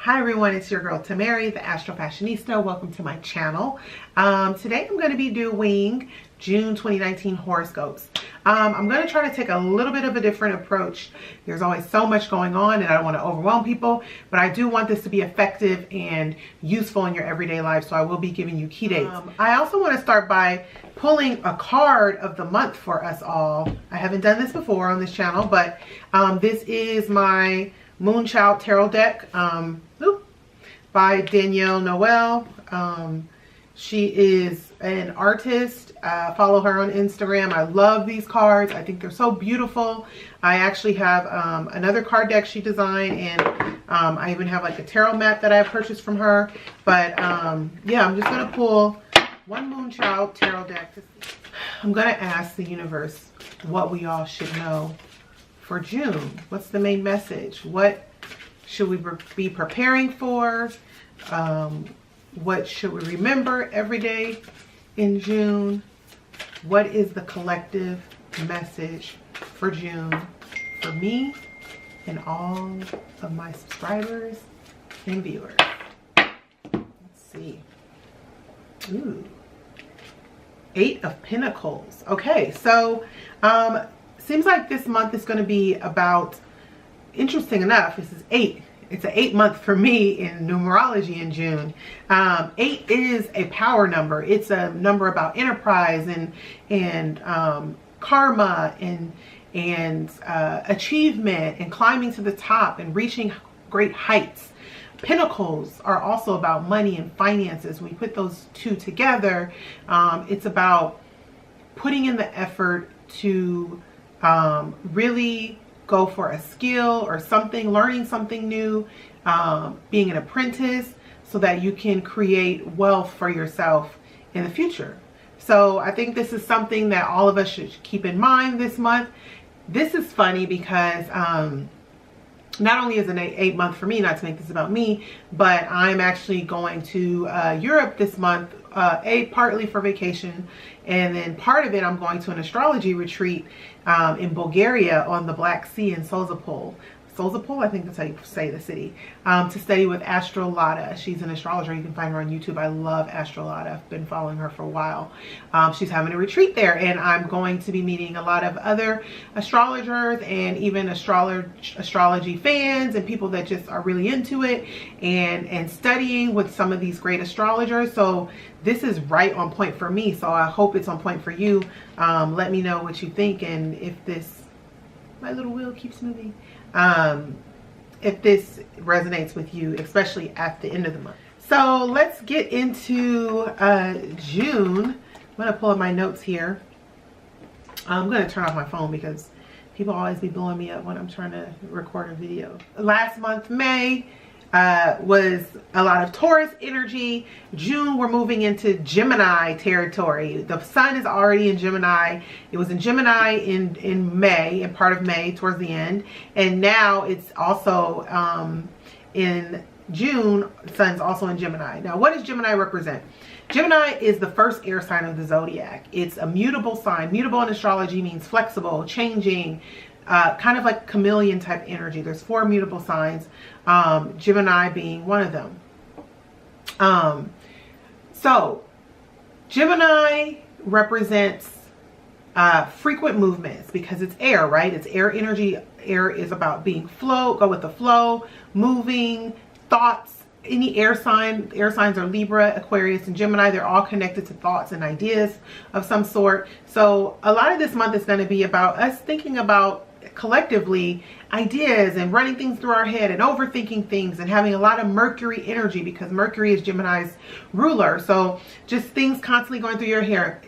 Hi everyone, it's your girl Tamari, the AstroFashionista. Welcome to my channel. Today I'm going to be doing June 2019 horoscopes. I'm going to try to take a little bit of a different approach. There's always so much going on and I don't want to overwhelm people, but I do want this to be effective and useful in your everyday life, so I will be giving you key dates. I also want to start by pulling a card of the month for us all. I haven't done this before on this channel, but this is my Moonchild Tarot deck by Danielle Noel. She is an artist. Follow her on Instagram. I love these cards. I think they're so beautiful. I actually have another card deck she designed, and I even have like a tarot mat that I purchased from her. But yeah, I'm just going to pull one Moonchild Tarot deck. I'm going to ask the universe what we all should know for June. What's the main message? What should we be preparing for? What should we remember every day in June? What is the collective message for June for me and all of my subscribers and viewers? Let's see. Ooh. 8 of Pentacles. Okay, so seems like this month is going to be about, interesting enough, this is 8. It's an 8 month for me in numerology in June. 8 is a power number. It's a number about enterprise and karma and achievement and climbing to the top and reaching great heights. Pentacles are also about money and finances. When we put those two together, it's about putting in the effort to really go for a skill or something, learning something new, being an apprentice, so that you can create wealth for yourself in the future. So I think this is something that all of us should keep in mind this month. This is funny because not only is it an 8 month for me, not to make this about me, but I'm actually going to Europe this month, partly for vacation, and then part of it I'm going to an astrology retreat in Bulgaria on the Black Sea in Sozopol, I think that's how you say the city, to study with Astrology. She's an astrologer. You can find her on YouTube. I love Astrology. I've been following her for a while. She's having a retreat there, and I'm going to be meeting a lot of other astrologers and even astrology fans and people that just are really into it and studying with some of these great astrologers. So this is right on point for me, so I hope it's on point for you. Let me know what you think, and if this, my little wheel keeps moving, if this resonates with you, especially at the end of the month. So let's get into June. I'm going to pull up my notes here. I'm going to turn off my phone because people always be blowing me up when I'm trying to record a video. Last month, May, was a lot of Taurus energy. June, we're moving into Gemini territory. The sun is already in Gemini. It was in Gemini in May, in part of May towards the end, and now it's also in June. The sun's also in Gemini. Now, what does Gemini represent? Gemini is the first air sign of the zodiac. It's a mutable sign. Mutable in astrology means flexible, changing, kind of like chameleon type energy. There's 4 mutable signs, Gemini being one of them. So Gemini represents frequent movements because it's air, right? It's air energy. Air is about being go with the flow, moving, thoughts. Any air signs are Libra, Aquarius, and Gemini. They're all connected to thoughts and ideas of some sort. So a lot of this month is going to be about us thinking about collectively ideas and running things through our head and overthinking things and having a lot of Mercury energy, because Mercury is Gemini's ruler. So just things constantly going through your head,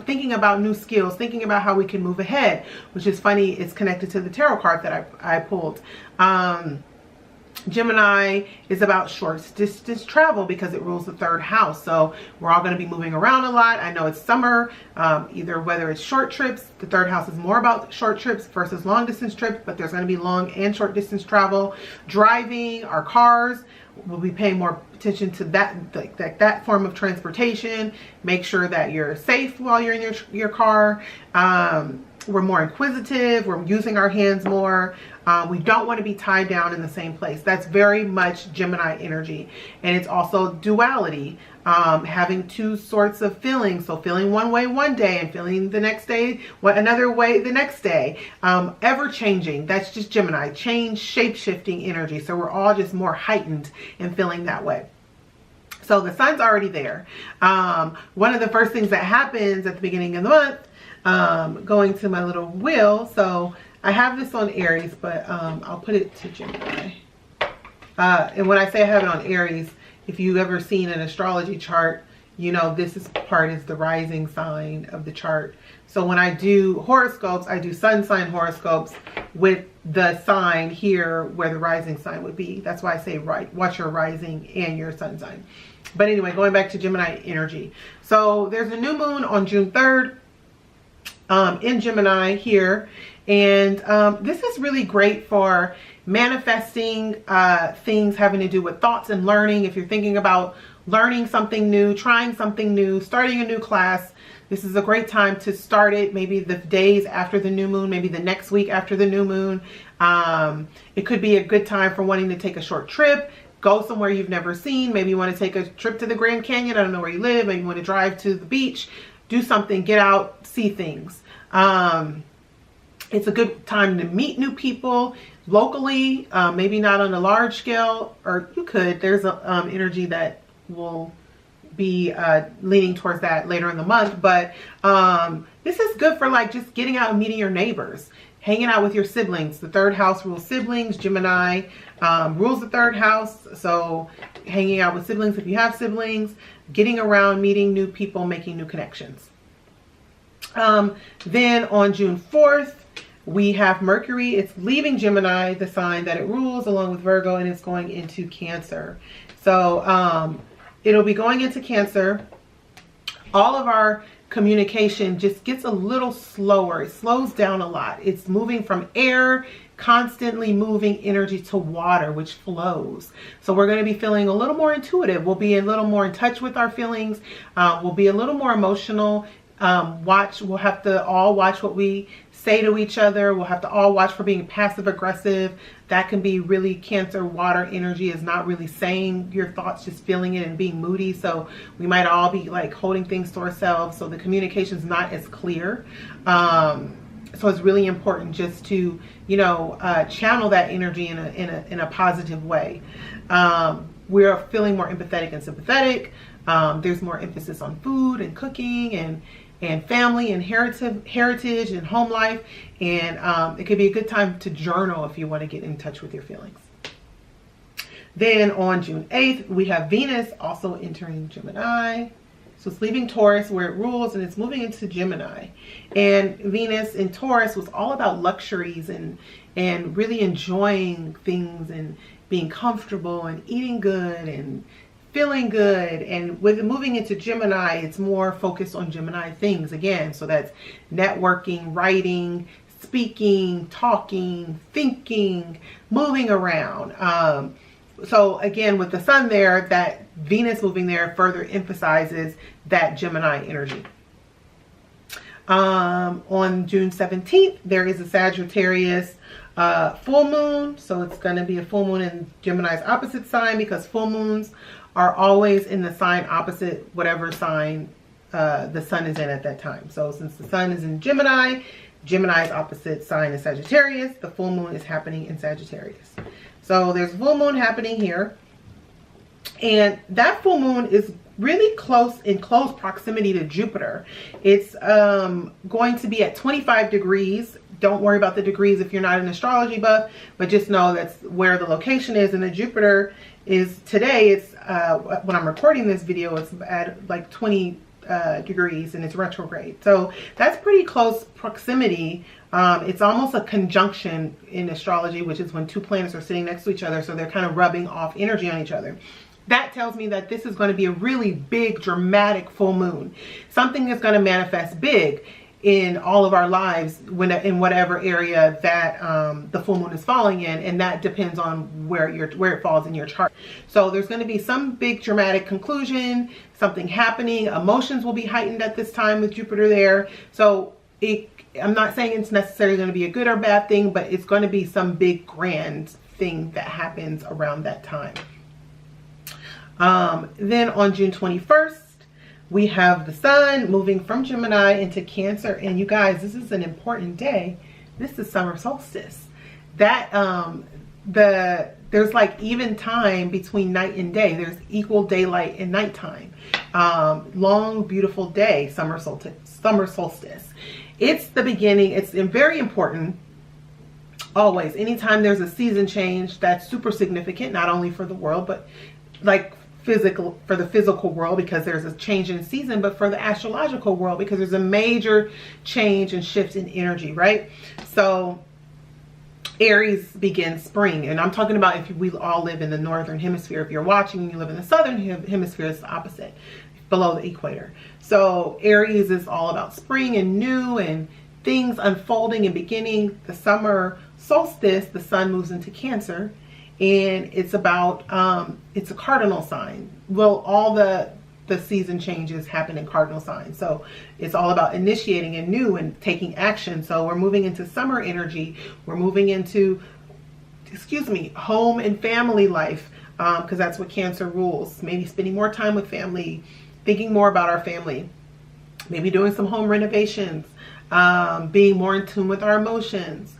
thinking about new skills, thinking about how we can move ahead, which is funny. It's connected to the tarot card that I pulled. Gemini is about short distance travel because it rules the 3rd house. So we're all going to be moving around a lot. I know it's summer, whether it's short trips. The 3rd house is more about short trips versus long distance trips, but there's going to be long and short distance travel. Driving our cars, we'll be paying more attention to that form of transportation. Make sure that you're safe while you're in your car. we're more inquisitive, we're using our hands more. We don't want to be tied down in the same place. That's very much Gemini energy. And it's also duality, having two sorts of feelings. So feeling one way one day and feeling the next day another way the next day. Ever changing. That's just Gemini. Change, shape-shifting energy. So we're all just more heightened in feeling that way. So the sun's already there. One of the first things that happens at the beginning of the month, going to my little wheel. So I have this on Aries, but I'll put it to Gemini. And when I say I have it on Aries, if you've ever seen an astrology chart, you know this part is the rising sign of the chart. So when I do horoscopes, I do sun sign horoscopes with the sign here where the rising sign would be. That's why I say watch your rising and your sun sign. But anyway, going back to Gemini energy. So there's a new moon on June 3rd in Gemini here. And this is really great for manifesting things having to do with thoughts and learning. If you're thinking about learning something new, trying something new, starting a new class, this is a great time to start it. Maybe the days after the new moon, maybe the next week after the new moon. It could be a good time for wanting to take a short trip, go somewhere you've never seen. Maybe you want to take a trip to the Grand Canyon. I don't know where you live. Maybe you want to drive to the beach, do something, get out, see things. It's a good time to meet new people locally, maybe not on a large scale, or you could. There's a energy that will be leaning towards that later in the month. But this is good for like just getting out and meeting your neighbors, hanging out with your siblings. The third house rules siblings. Gemini rules the third house. So hanging out with siblings if you have siblings, getting around, meeting new people, making new connections. Then on June 4th, we have Mercury. It's leaving Gemini, the sign that it rules, along with Virgo, and it's going into Cancer. So it'll be going into Cancer. All of our communication just gets a little slower. It slows down a lot. It's moving from air, constantly moving energy, to water, which flows. So we're going to be feeling a little more intuitive. We'll be a little more in touch with our feelings. We'll be a little more emotional. We'll have to all watch what we say to each other. We'll have to all watch for being passive aggressive. That can be really Cancer. Water energy is not really saying your thoughts, just feeling it and being moody. So we might all be like holding things to ourselves. So the communication is not as clear. So it's really important just to, you know, channel that energy in a positive way. We're feeling more empathetic and sympathetic. There's more emphasis on food and cooking and family and heritage and home life. And it could be a good time to journal if you want to get in touch with your feelings. Then on June 8th, we have Venus also entering Gemini. So it's leaving Taurus where it rules and it's moving into Gemini. And Venus in Taurus was all about luxuries and really enjoying things and being comfortable and eating good and feeling good. And with moving into Gemini, it's more focused on Gemini things again. So that's networking, writing, speaking, talking, thinking, moving around. So again, with the sun there, that Venus moving there further emphasizes that Gemini energy. On June 17th, there is a Sagittarius full moon. So it's going to be a full moon in Gemini's opposite sign, because full moons are always in the sign opposite whatever sign the sun is in at that time. So since the sun is in Gemini, Gemini's opposite sign is Sagittarius. The full moon is happening in Sagittarius. So there's full moon happening here. And that full moon is really in close proximity to Jupiter. It's going to be at 25 degrees. Don't worry about the degrees if you're not an astrology buff, but just know that's where the location is. And the Jupiter is today, it's when I'm recording this video, it's at like 20 degrees and it's retrograde. So that's pretty close proximity. It's almost a conjunction in astrology, which is when two planets are sitting next to each other. So they're kind of rubbing off energy on each other. That tells me that this is going to be a really big, dramatic full moon. Something that's going to manifest big in all of our lives in whatever area that the full moon is falling in, and that depends on where it falls in your chart. So there's going to be some big dramatic conclusion, something happening. Emotions will be heightened at this time with Jupiter there. So I'm not saying it's necessarily going to be a good or bad thing, but it's going to be some big grand thing that happens around that time. Then on June 21st, we have the sun moving from Gemini into Cancer. And you guys, this is an important day. This is summer solstice. That there's like even time between night and day. There's equal daylight and nighttime. Long, beautiful day, summer solstice. It's the beginning. It's very important. Always, anytime there's a season change, that's super significant, not only for the world, but like for the physical world, because there's a change in season, but for the astrological world, because there's a major change and shift in energy, right? So Aries begins spring, and I'm talking about if we all live in the northern hemisphere. If you're watching and you live in the southern hemisphere, it's the opposite, below the equator. So Aries is all about spring and new and things unfolding and beginning. The summer solstice, the sun moves into Cancer, and it's about it's a cardinal sign. Well, all the season changes happen in cardinal signs, so it's all about initiating and new and taking action. So we're moving into summer energy. We're moving into, home and family life, because that's what Cancer rules. Maybe spending more time with family, thinking more about our family, maybe doing some home renovations, being more in tune with our emotions.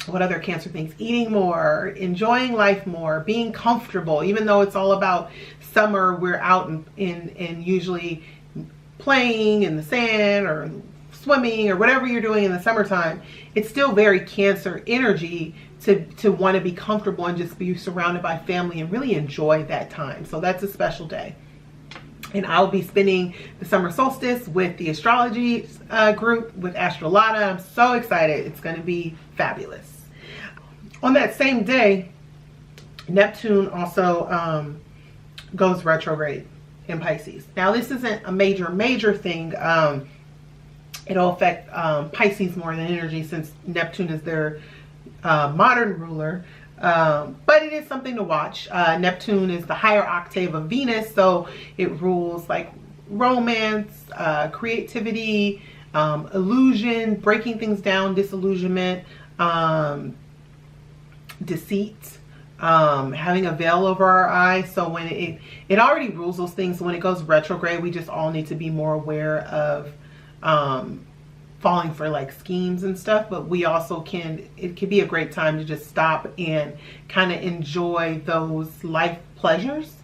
What other Cancer things? Eating more, enjoying life more, being comfortable. Even though it's all about summer, we're out and usually playing in the sand or swimming or whatever you're doing in the summertime. It's still very Cancer energy to want to be comfortable and just be surrounded by family and really enjoy that time. So that's a special day. And I'll be spending the summer solstice with the Astrology group with Astrology. I'm so excited. It's going to be fabulous. On that same day, Neptune also goes retrograde in Pisces. Now, this isn't a major thing. It'll affect Pisces more than energy, since Neptune is their modern ruler. But it is something to watch. Neptune is the higher octave of Venus, so it rules like romance, creativity, illusion, breaking things down, disillusionment, deceit, having a veil over our eyes. So when it already rules those things, so when it goes retrograde, we just all need to be more aware of falling for like schemes and stuff. But we also it could be a great time to just stop and kind of enjoy those life pleasures,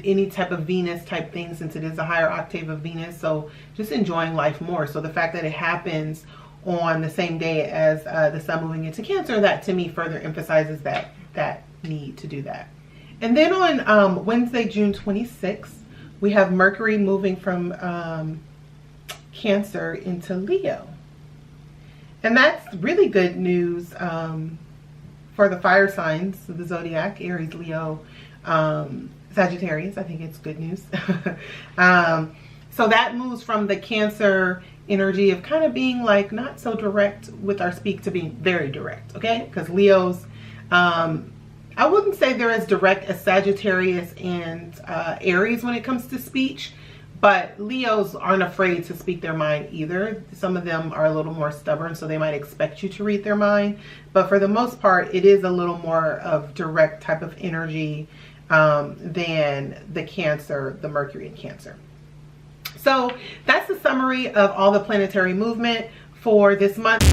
any type of Venus type thing, since it is a higher octave of Venus. So just enjoying life more. So the fact that it happens on the same day as the sun moving into Cancer, that to me further emphasizes that need to do that. And then on Wednesday, June 26th, we have Mercury moving from Cancer into Leo. And that's really good news for the fire signs of the zodiac: Aries, Leo, Sagittarius. I think it's good news. So that moves from the Cancer energy of kind of being like not so direct with our speak to being very direct, okay? Because Leos, I wouldn't say they're as direct as Sagittarius and Aries when it comes to speech, but Leos aren't afraid to speak their mind either. Some of them are a little more stubborn, so they might expect you to read their mind, but for the most part, it is a little more of direct type of energy than the Cancer, the Mercury in Cancer. So that's the summary of all the planetary movement for this month.